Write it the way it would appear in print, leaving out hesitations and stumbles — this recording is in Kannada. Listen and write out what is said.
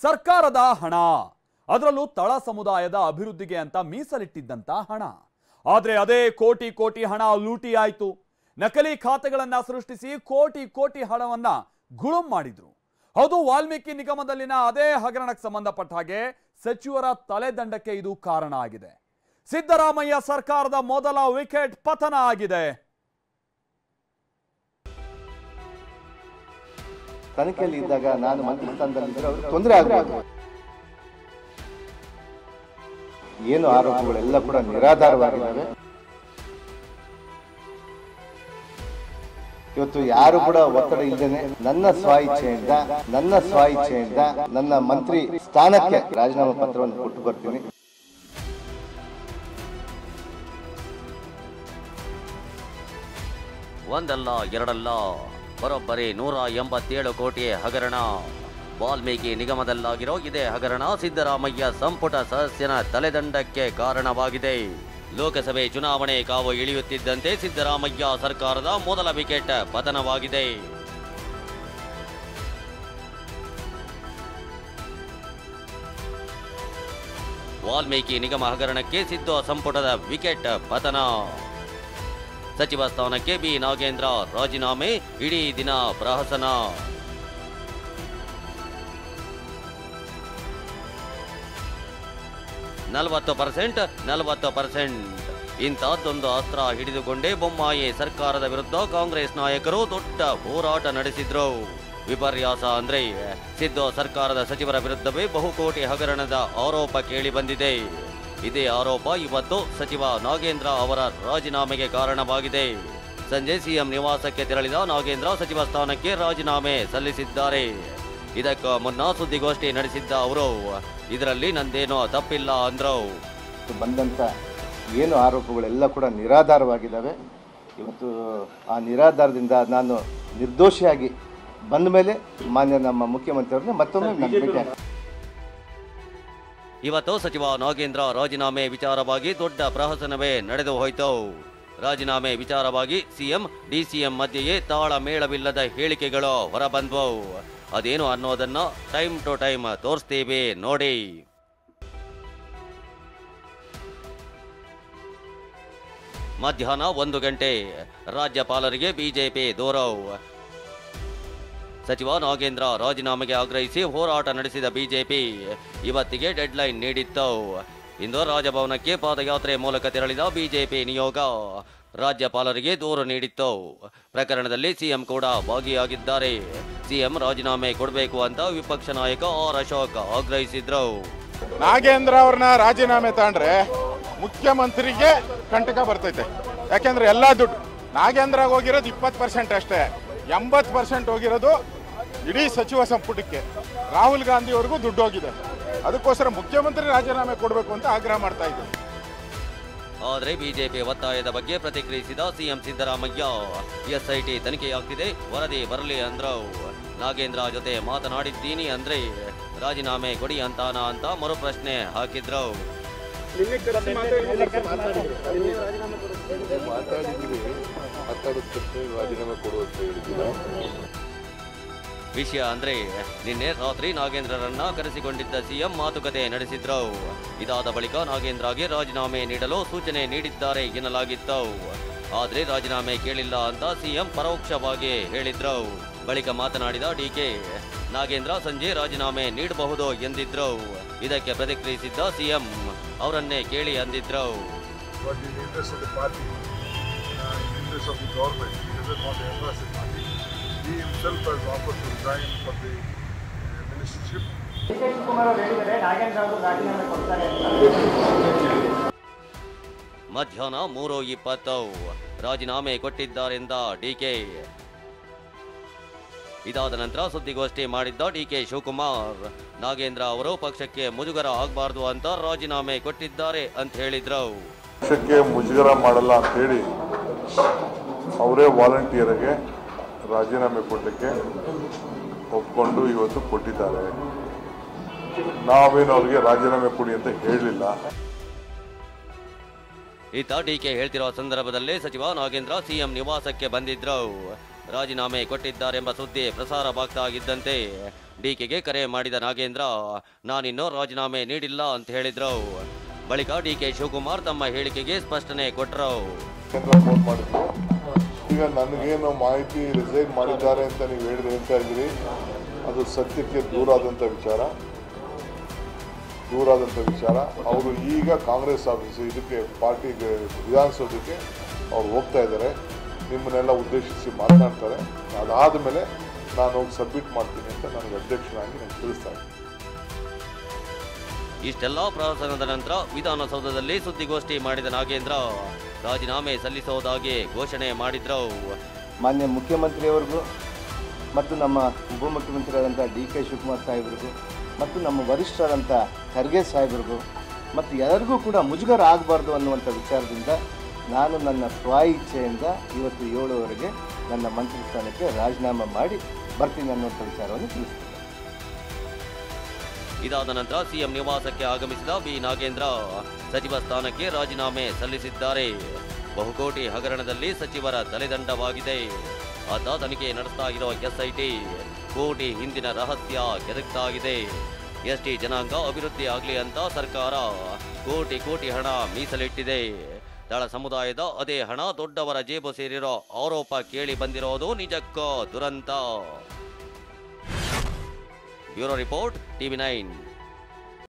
ಸರ್ಕಾರದ ಹಣ, ಅದರಲ್ಲೂ ತಳ ಸಮುದಾಯದ ಅಭಿವೃದ್ಧಿಗೆ ಅಂತ ಮೀಸಲಿಟ್ಟಿದ್ದಂತ ಹಣ. ಆದ್ರೆ ಅದೇ ಕೋಟಿ ಕೋಟಿ ಹಣ ಲೂಟಿ ಆಯಿತು. ನಕಲಿ ಖಾತೆಗಳನ್ನ ಸೃಷ್ಟಿಸಿ ಕೋಟಿ ಕೋಟಿ ಹಣವನ್ನ ಗುಳುಂ ಮಾಡಿದ್ರು. ಹೌದು, ವಾಲ್ಮೀಕಿ ನಿಗಮದಲ್ಲಿನ ಅದೇ ಹಗರಣಕ್ಕೆ ಸಂಬಂಧಪಟ್ಟ ಹಾಗೆ ಸಚಿವರ ತಲೆದಂಡಕ್ಕೆ ಇದು ಕಾರಣ ಆಗಿದೆ. ಸಿದ್ದರಾಮಯ್ಯ ಸರ್ಕಾರದ ಮೊದಲ ವಿಕೆಟ್ ಪತನ ಆಗಿದೆ. ತನಿಖೆಯಲ್ಲಿ ಇದ್ದಾಗ ನಾನು ಮಂತ್ರಿ ಸ್ಥಾನದಲ್ಲಿದ್ದರೆ ಅವ್ರಿಗೆ ತೊಂದರೆ ಆಗಬಹುದು. ಏನು ಆರೋಪಗಳೆಲ್ಲ ಕೂಡ ನಿರಾಧಾರವಾಗಿದ್ದಾವೆ. ಇವತ್ತು ಯಾರು ಕೂಡ ಒತ್ತಡ ಇಲ್ಲದೇನೆ ನನ್ನ ಸ್ವ ಇಚ್ಛೆಯಿಂದ ನನ್ನ ಮಂತ್ರಿ ಸ್ಥಾನಕ್ಕೆ ರಾಜೀನಾಮೆ ಪತ್ರವನ್ನು ಕೊಟ್ಟು ಬರ್ತೀನಿ. ಒಂದಲ್ಲ ಎರಡಲ್ಲ, ಬರೋಬ್ಬರಿ 187 ಕೋಟಿ ಹಗರಣ. ವಾಲ್ಮೀಕಿ ನಿಗಮದಲ್ಲಾಗಿರೋ ಇದೇ ಹಗರಣ ಸಿದ್ದರಾಮಯ್ಯ ಸಂಪುಟ ಸದಸ್ಯನ ತಲೆದಂಡಕ್ಕೆ ಕಾರಣವಾಗಿದೆ. ಲೋಕಸಭೆ ಚುನಾವಣೆ ಕಾವು ಇಳಿಯುತ್ತಿದ್ದಂತೆ ಸಿದ್ದರಾಮಯ್ಯ ಸರ್ಕಾರದ ಮೊದಲ ವಿಕೆಟ್ ಪತನವಾಗಿದೆ. ವಾಲ್ಮೀಕಿ ನಿಗಮ ಹಗರಣಕ್ಕೆ ಸಿದ್ದು ಸಂಪುಟದ ವಿಕೆಟ್ ಪತನ. ಸಚಿವ ಸ್ಥಾನಕ್ಕೆ ಬಿ ನಾಗೇಂದ್ರ ರಾಜೀನಾಮೆ, ಇಡೀ ದಿನ ಪ್ರಹಸನ. $40 ಇಂಥದ್ದೊಂದು ಅಸ್ತ್ರ ಹಿಡಿದುಕೊಂಡೇ ಬೊಮ್ಮಾಯಿ ಸರ್ಕಾರದ ವಿರುದ್ಧ ಕಾಂಗ್ರೆಸ್ ನಾಯಕರು ದೊಡ್ಡ ಹೋರಾಟ ನಡೆಸಿದ್ರು. ವಿಪರ್ಯಾಸ ಅಂದ್ರೆ ಸಿದ್ದು ಸರ್ಕಾರದ ಸಚಿವರ ವಿರುದ್ಧವೇ ಬಹುಕೋಟಿ ಹಗರಣದ ಆರೋಪ ಕೇಳಿ ಬಂದಿದೆ. ಇದೇ ಆರೋಪ ಇವತ್ತು ಸಚಿವ ನಾಗೇಂದ್ರ ಅವರ ರಾಜೀನಾಮೆಗೆ ಕಾರಣವಾಗಿದೆ. ಸಂಜೆ ಸಿಎಂ ನಿವಾಸಕ್ಕೆ ತೆರಳಿದ ನಾಗೇಂದ್ರ ಸಚಿವ ಸ್ಥಾನಕ್ಕೆ ರಾಜೀನಾಮೆ ಸಲ್ಲಿಸಿದ್ದಾರೆ. ಇದಕ್ಕೂ ಮುನ್ನ ಸುದ್ದಿಗೋಷ್ಠಿ ನಡೆಸಿದ್ದ ಅವರು ಇದರಲ್ಲಿ ನಂದೇನೋ ತಪ್ಪಿಲ್ಲ ಅಂದ್ರು. ಬಂದಂತ ಏನು ಆರೋಪಗಳೆಲ್ಲ ಕೂಡ ನಿರಾಧಾರವಾಗಿದ್ದಾವೆ. ಇವತ್ತು ಆ ನಿರಾಧಾರದಿಂದ ನಾನು ನಿರ್ದೋಷಿಯಾಗಿ ಬಂದ ಮೇಲೆ ಮಾನ್ಯ ನಮ್ಮ ಮುಖ್ಯಮಂತ್ರಿಯವ್ರನ್ನ ಮತ್ತೊಮ್ಮೆ ಭೇಟಿ. ಇವತ್ತು ಸಚಿವ ನಾಗೇಂದ್ರ ರಾಜೀನಾಮೆ ವಿಚಾರವಾಗಿ ದೊಡ್ಡ ಪ್ರಹಸನವೇ ನಡೆದು ಹೋಯಿತು. ರಾಜೀನಾಮೆ ವಿಚಾರವಾಗಿ ಸಿಎಂ ಡಿಸಿಎಂ ಮಧ್ಯೆಯೇ ತಾಳಮೇಳವಿಲ್ಲದ ಹೇಳಿಕೆಗಳು ಹೊರಬಂದ್ವು. ಅದೇನು ಅನ್ನೋದನ್ನ ಟೈಮ್ ಟು ಟೈಮ್ ತೋರಿಸ್ತೀವಿ ನೋಡಿ. ಮಧ್ಯಾಹ್ನ 1 ಗಂಟೆ ರಾಜ್ಯಪಾಲರಿಗೆ ಬಿಜೆಪಿ ದೂರವು. ಸಚಿವ ನಾಗೇಂದ್ರ ರಾಜೀನಾಮೆಗೆ ಆಗ್ರಹಿಸಿ ಹೋರಾಟ ನಡೆಸಿದ ಬಿಜೆಪಿ ಇವತ್ತಿಗೆ ಡೆಡ್ಲೈನ್ ನೀಡಿತ್ತು. ಇಂದು ರಾಜಭವನಕ್ಕೆ ಪಾದಯಾತ್ರೆ ಮೂಲಕ ತೆರಳಿದ ಬಿಜೆಪಿ ನಿಯೋಗ ರಾಜ್ಯಪಾಲರಿಗೆ ದೂರು ನೀಡಿತ್ತು. ಪ್ರಕರಣದಲ್ಲಿ ಸಿಎಂ ಕೂಡ ಭಾಗಿಯಾಗಿದ್ದಾರೆ. ಸಿಎಂ ರಾಜೀನಾಮೆ ಕೊಡಬೇಕು ಅಂತ ವಿಪಕ್ಷ ನಾಯಕ ಆರ್ ಅಶೋಕ್ ಆಗ್ರಹಿಸಿದ್ರು. ನಾಗೇಂದ್ರ ಅವ್ರನ್ನ ರಾಜೀನಾಮೆ ತಗೊಂಡ್ರೆ ಮುಖ್ಯಮಂತ್ರಿಗೆ ಕಂಟಕ ಬರ್ತೈತೆ. ಯಾಕೆಂದ್ರೆ ಎಲ್ಲಾ ದುಡ್ಡು ನಾಗೇಂದ್ರ ಹೋಗಿರೋದು 20% ಅಷ್ಟೇ, 80% ಹೋಗಿರೋದು ಇಡೀ ಸಚಿವ ಸಂಪುಟಕ್ಕೆ. ರಾಹುಲ್ ಗಾಂಧಿ ಅವ್ರಿಗೂ ದುಡ್ಡು ಹೋಗಿದೆ. ಅದಕ್ಕೋಸ್ಕರ ಮುಖ್ಯಮಂತ್ರಿ ರಾಜೀನಾಮೆ ಕೊಡಬೇಕು ಅಂತ ಆಗ್ರಹ ಮಾಡ್ತಾ ಇದ್ರು. ಆದರೆ ಬಿಜೆಪಿ ಒತ್ತಾಯದ ಬಗ್ಗೆ ಪ್ರತಿಕ್ರಿಯಿಸಿದ ಸಿಎಂ ಸಿದ್ದರಾಮಯ್ಯ ಎಸ್ಐಟಿ ತನಿಖೆಯಾಗ್ತಿದೆ, ವರದಿ ಬರಲಿ ಅಂದ್ರು. ನಾಗೇಂದ್ರ ಜೊತೆ ಮಾತನಾಡಿದ್ದೀನಿ ಅಂದ್ರೆ ರಾಜೀನಾಮೆ ಕೊಡಿ ಅಂತಾನ ಅಂತ ಮರುಪ್ರಶ್ನೆ ಹಾಕಿದ್ರು. ವಿಷಯ ಅಂದ್ರೆ ನಿನ್ನೆ ರಾತ್ರಿ ನಾಗೇಂದ್ರರನ್ನ ಕರೆಸಿಕೊಂಡಿದ್ದ ಸಿಎಂ ಮಾತುಕತೆ ನಡೆಸಿದ್ರು. ಇದಾದ ಬಳಿಕ ನಾಗೇಂದ್ರಗೆ ರಾಜೀನಾಮೆ ನೀಡಲು ಸೂಚನೆ ನೀಡಿದ್ದಾರೆ ಎನ್ನಲಾಗಿತ್ತು. ಆದ್ರೆ ರಾಜೀನಾಮೆ ಕೇಳಿಲ್ಲ ಅಂತ ಸಿಎಂ ಪರೋಕ್ಷವಾಗಿ ಹೇಳಿದ್ರು. ಬಳಿಕ ಮಾತನಾಡಿದ ಡಿಕೆ, ನಾಗೇಂದ್ರ ಸಂಜೆ ರಾಜೀನಾಮೆ ನೀಡಬಹುದು ಎಂದಿದ್ರು. ಇದಕ್ಕೆ ಪ್ರತಿಕ್ರಿಯಿಸಿದ್ದ ಸಿಎಂ ಅವರನ್ನೇ ಕೇಳಿ ಅಂದಿದ್ರು. He himself has offered to resign for the ministership. ಮಧ್ಯಾಹ್ನ 3:20 ರಾಜೀನಾಮೆ ಕೊಟ್ಟಿದ್ದಾರೆಂದ ಡಿಕೆ. ಇದಾದ ನಂತರ ಸುದ್ದಿಗೋಷ್ಠಿ ಮಾಡಿದ್ದ ಡಿಕೆ ಶಿವಕುಮಾರ್, ನಾಗೇಂದ್ರ ಅವರು ಪಕ್ಷಕ್ಕೆ ಮುಜುಗರ ಆಗಬಾರ್ದು ಅಂತ ರಾಜೀನಾಮೆ ಕೊಟ್ಟಿದ್ದಾರೆ ಅಂತ ಹೇಳಿದ್ರು. ಪಕ್ಷಕ್ಕೆ ಮುಜುಗರ ಮಾಡಲ್ಲ ಅಂತ ಹೇಳಿ ಅವರೇ ವಾಲಂಟಿಯರ್ಗೆ ರಾಜೀನಾಮೆ ಕೊಡಲಿಕ್ಕೆ ಒಪ್ಕೊಂಡು ಇವತ್ತು ಕೊಟ್ಟಿದ್ದಾರೆ. ನಾವೇನು ಅವ್ರಿಗೆ ರಾಜೀನಾಮೆ ಕೊಡಿ ಅಂತ ಹೇಳಲಿಲ್ಲ. ಈತ ಡಿಕೆ ಹೇಳ್ತಿರೋ ಸಂದರ್ಭದಲ್ಲೇ ಸಚಿವ ನಾಗೇಂದ್ರ ಸಿಎಂ ನಿವಾಸಕ್ಕೆ ಬಂದಿದ್ರು. ರಾಜೀನಾಮೆ ಕೊಟ್ಟಿದ್ದಾರೆಂಬ ಸುದ್ದಿ ಪ್ರಸಾರವಾಗ್ತಾ ಇದ್ದಂತೆ ಡಿಕೆಗೆ ಕರೆ ಮಾಡಿದ ನಾಗೇಂದ್ರ ನಾನಿನ್ನೂ ರಾಜೀನಾಮೆ ನೀಡಿಲ್ಲ ಅಂತ ಹೇಳಿದ್ರು. ಬಳಿಕ ಡಿಕೆ ಶಿವಕುಮಾರ್ ತಮ್ಮ ಹೇಳಿಕೆಗೆ ಸ್ಪಷ್ಟನೆ ಕೊಟ್ಟರು. ಫೋನ್ ಮಾಡಿದ್ರು, ಈಗ ನನಗೇನು ಮಾಹಿತಿ ರಿಸೈನ್ ಮಾಡಿದ್ದಾರೆ ಅಂತ ನೀವು ಹೇಳ್ತಾ ಇದ್ದೀರಿ, ಅದು ಸತ್ಯಕ್ಕೆ ದೂರಾದಂಥ ವಿಚಾರ. ಅವರು ಈಗ ಕಾಂಗ್ರೆಸ್ ಆಫೀಸ್ ಇದಕ್ಕೆ ಪಾರ್ಟಿಗೆ ವಿಧಾನಸೌಧಕ್ಕೆ ಅವ್ರು ಹೋಗ್ತಾ ಇದ್ದಾರೆ, ನಿಮ್ಮನ್ನೆಲ್ಲ ಉದ್ದೇಶಿಸಿ ಮಾತನಾಡ್ತಾರೆ. ಅದಾದ ಮೇಲೆ ನಾನು ಹೋಗಿ ಸಬ್ಮಿಟ್ ಮಾಡ್ತೀನಿ ಅಂತ ನನಗೆ ಅಧ್ಯಕ್ಷನಾಗಿ ನಾನು ತಿಳಿಸ್ತಾ ಇದ್ದೀನಿ. ಇಷ್ಟೆಲ್ಲ ಪ್ರಹಸನದ ನಂತರ ವಿಧಾನಸೌಧದಲ್ಲಿ ಸುದ್ದಿಗೋಷ್ಠಿ ಮಾಡಿದ ನಾಗೇಂದ್ರ ರಾಜೀನಾಮೆ ಸಲ್ಲಿಸುವುದಾಗಿ ಘೋಷಣೆ ಮಾಡಿದ್ರು. ಮಾನ್ಯ ಮುಖ್ಯಮಂತ್ರಿಯವರಿಗೂ ಮತ್ತು ನಮ್ಮ ಉಪಮುಖ್ಯಮಂತ್ರಿಯಾದಂಥ ಡಿ ಕೆ ಶಿವಕುಮಾರ್ ಸಾಹೇಬ್ರಿಗೂ ಮತ್ತು ನಮ್ಮ ವರಿಷ್ಠರಾದಂಥ ಖರ್ಗೆ ಸಾಹೇಬ್ರಿಗೂ ಮತ್ತು ಎಲ್ಲರಿಗೂ ಕೂಡ ಮುಜುಗರ ಆಗಬಾರ್ದು ಅನ್ನುವಂಥ ವಿಚಾರದಿಂದ ನಾನು ನನ್ನ ಸ್ವ ಇಚ್ಛೆಯಿಂದ ಇವತ್ತು 7ವರೆಗೆ ನನ್ನ ಮಂತ್ರಿ ಸ್ಥಾನಕ್ಕೆ ರಾಜೀನಾಮೆ ಮಾಡಿ ಬರ್ತೀನಿ ಅನ್ನುವಂಥ ವಿಚಾರವನ್ನು ತಿಳಿಸ್ತೀನಿ. ಇದಾದ ನಂತರ ಸಿಎಂ ನಿವಾಸಕ್ಕೆ ಆಗಮಿಸಿದ ಬಿ ನಾಗೇಂದ್ರ ಸಚಿವ ಸ್ಥಾನಕ್ಕೆ ರಾಜೀನಾಮೆ ಸಲ್ಲಿಸಿದ್ದಾರೆ. ಬಹುಕೋಟಿ ಹಗರಣದಲ್ಲಿ ಸಚಿವರ ತಲೆದಂಡವಾಗಿದೆ. ಆತ ತನಿಖೆ ನಡೆಸ್ತಾ ಇರೋ ಎಸ್ಐಟಿ ಕೋಟಿ ಹಿಂದಿನ ರಹಸ್ಯ ಕೆದಕ್ತಾಗಿದೆ. ಎಸ್ಟಿ ಜನಾಂಗ ಅಭಿವೃದ್ಧಿ ಆಗಲಿ ಅಂತ ಸರ್ಕಾರ ಕೋಟಿ ಹಣ ಮೀಸಲಿಟ್ಟಿದೆ. ತಳ ಸಮುದಾಯದ ಅದೇ ಹಣ ದೊಡ್ಡವರ ಜೇಬು ಸೇರಿರೋ ಆರೋಪ ಕೇಳಿ ಬಂದಿರೋದು ನಿಜಕ್ಕೂ ದುರಂತ. Bureau report, TV9.